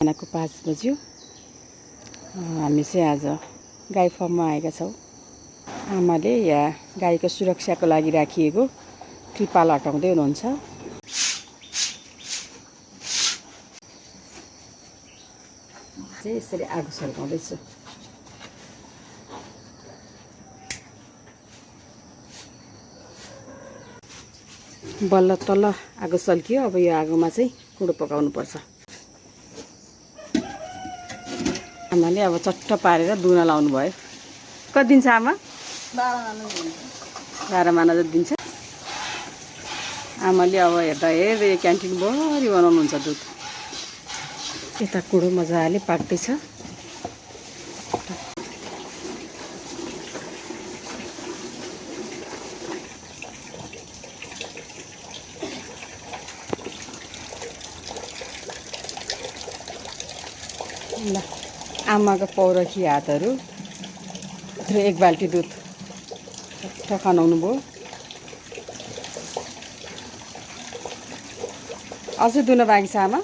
बिहानको 5 बज्यो। हामी चाहिँ आज गाई फर्ममा आएका छौँ। आमाले यहाँ गाईको सुरक्षाको लागि राखिएको त्रिपाल हटाउँदै हुनुहुन्छ। चाहिँ यसरी आगो सल्काउँदैछु। बल्ल तल्ल आगो सल्कियो। अब यो आगोमा चाहिँ कुँडो पकाउनु पर्छ। आमाले अब चट्ट पारेर दुना लाउनु भयो। कति दिन्छ आमा? 12 माना जति दिन्छ। आमाले अब हेर्दै क्यान्टिनभरि बनाउनुहुन्छ दुध। यता कुँडो मजाले पाक्दैछ। ल आमाको पौरखी हातहरू एक बाल्टी दुध खनाउनु भयो। अझै दुन बाँकी छ आमा?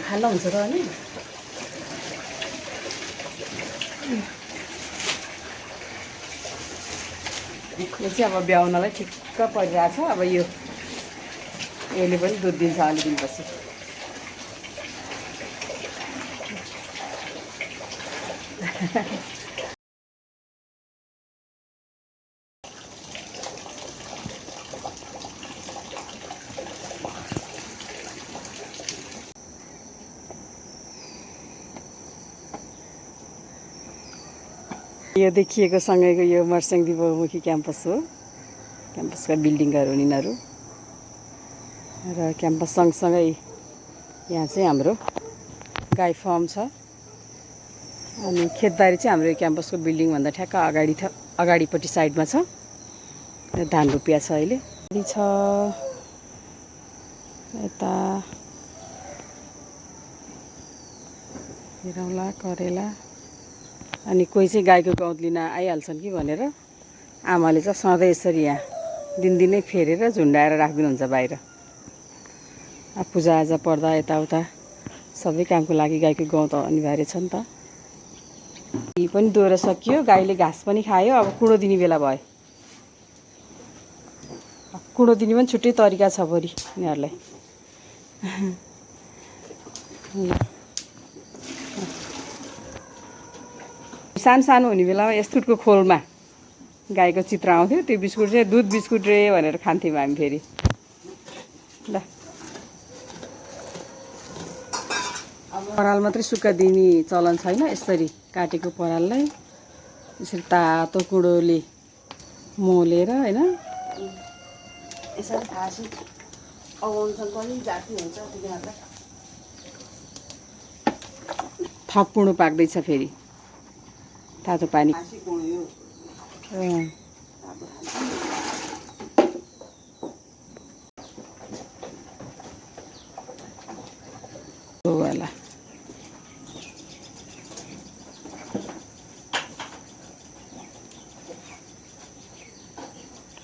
खाल्ला हुन्छ त अनि यो चाहिँ अब ब्याउनलाई ठिक्क परिरहेछ। अब यसले पनि दुध दिन्छ अलि दिनपछि। यो देखिएको सँगैको यो मर्स्याङ्दी बहुमुखी क्याम्पस हो। क्याम्पसका बिल्डिङहरू हुन् यिनीहरू। र क्याम्पस सँगसँगै यहाँ चाहिँ हाम्रो गाई फार्म छ। अनि खेतबारी चाहिँ हाम्रो क्याम्पसको बिल्डिङभन्दा ठ्याक्क अगाडिपट्टि साइडमा छ। धान रोपिया छ अहिले। छ यता हिरौला करेला। अनि कोही चाहिँ गाईको गउँत लिन आइहाल्छन् कि भनेर आमाले चाहिँ सधैँ यसरी यहाँ दिनदिनै फेरेर झुन्डाएर राखिदिनुहुन्छ बाहिर। अब पूजाआजा पर्दा यताउता सबै कामको लागि गाईको गउँत अनिवार्य छ नि त। यी पनि दोहोरो सकियो। गाईले घाँस पनि खायो। अब कुँडो दिने बेला भयो। कुँडो दिने पनि छुट्टै तरिका छ भोलि यिनीहरूलाई। सानो सानो हुने बेलामा यस्तोको खोलमा गाईको चित्र आउँथ्यो। त्यो बिस्कुट चाहिँ दुध बिस्कुट रे भनेर खान्थ्यौँ हामी फेरि। ल अब पराल मात्रै सुक्खा दिने चलन छैन। यसरी काटेको पराललाई यसरी तातो कुँडोले मोलेर होइन यसरी खासी अगाउन्छन् पनि जाति हुन्छ तिनीहरूलाई। थप कुँडो पाक्दैछ फेरि तातो पानी। वाला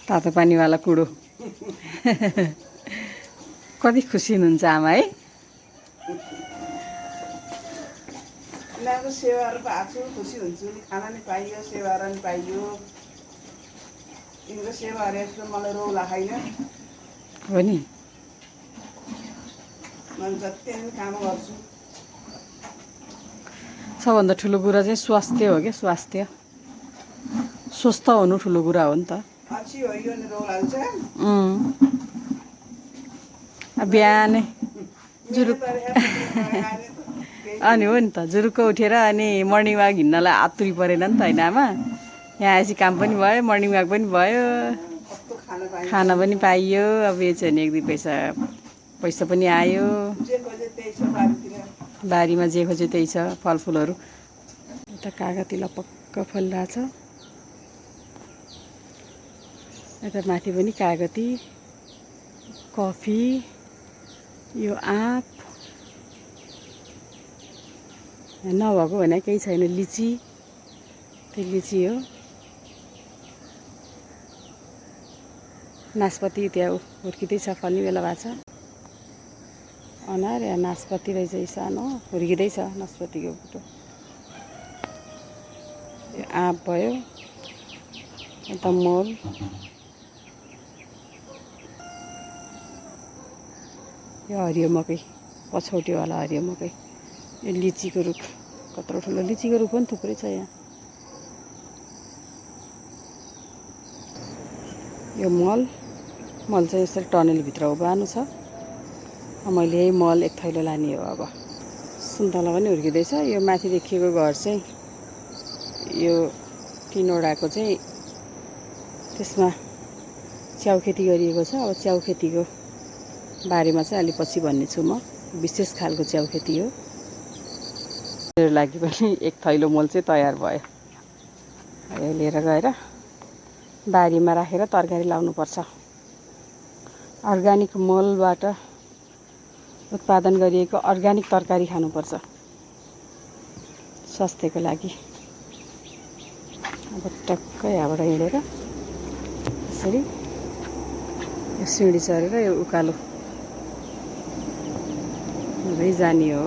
तातो पानीवाला कुँडो। कति खुसी हुनुहुन्छ आमा है? सेवाहरू भएको छु, खुसी हुन्छु। खाना नि पाइयो, सेवाहरू नि पाइयो। यिनीहरूको सेवाहरू यस्तो मलाई रौला छैन हो नि। मैले जति पनि काम गर्छु। सबभन्दा ठुलो कुरा चाहिँ स्वास्थ्य हो क्या। स्वास्थ्य स्वस्थ हुनु ठुलो कुरा हो नि त। अच्छी हो यो नि रौला हुन्छ। बिहानै जुरुक अनि हो नि त। जुरुक्क उठेर अनि मर्निङ वाक हिँड्नलाई आतुरी परेन नि त होइन आमा? यहाँ आएपछि काम पनि भयो, मर्निङ वाक पनि भयो, खाना पनि पाइयो। अब यो चाहिँ नि 1-2 पैसा पनि आयो। बारीमा जे खोज्यो त्यही छ फलफुलहरू। यता कागती लपक्क फलिरहेछ। यता माथि पनि कागती, कफी, यो आँप नभएको भने केही छैन। लिची, त्यो लिची हो। नासपति त्यहाँ हुर्किँदैछ, फल्ने बेला भएको छ। अनार या नासपति रहेछ, यो सानो हुर्किँदैछ नासपतिको बुटो। यो आँप भयो, यता मल, यो हरियो मकै, पछौटेवाला हरियो मकै। यो लिचीको रुख, कत्रो ठुलो लिचीको रुख पनि थुप्रै छ यहाँ। यो मल चाहिँ यसरी टनेलभित्र उभार्नु छ। मैले यही मल एक थैलो लाने हो। अब सुन्तला पनि हुर्किँदैछ। यो माथि देखिएको घर चाहिँ यो टिनवटाको चाहिँ त्यसमा च्याउ खेती गरिएको छ। अब च्याउ खेतीको बारेमा चाहिँ अलि पछि भन्ने छु म। विशेष खालको च्याउ खेती हो। मेरो लागि पनि एक थैलो मल चाहिँ तयार भयो। यो लिएर गएर बारीमा राखेर तरकारी लाउनुपर्छ। अर्ग्यानिक मलबाट उत्पादन गरिएको अर्ग्यानिक तरकारी खानुपर्छ स्वास्थ्यको लागि। अब टक्कै यहाँबाट हिँडेर यसरी यो सिँढी चढेर यो उकालो हुँदै जाने हो।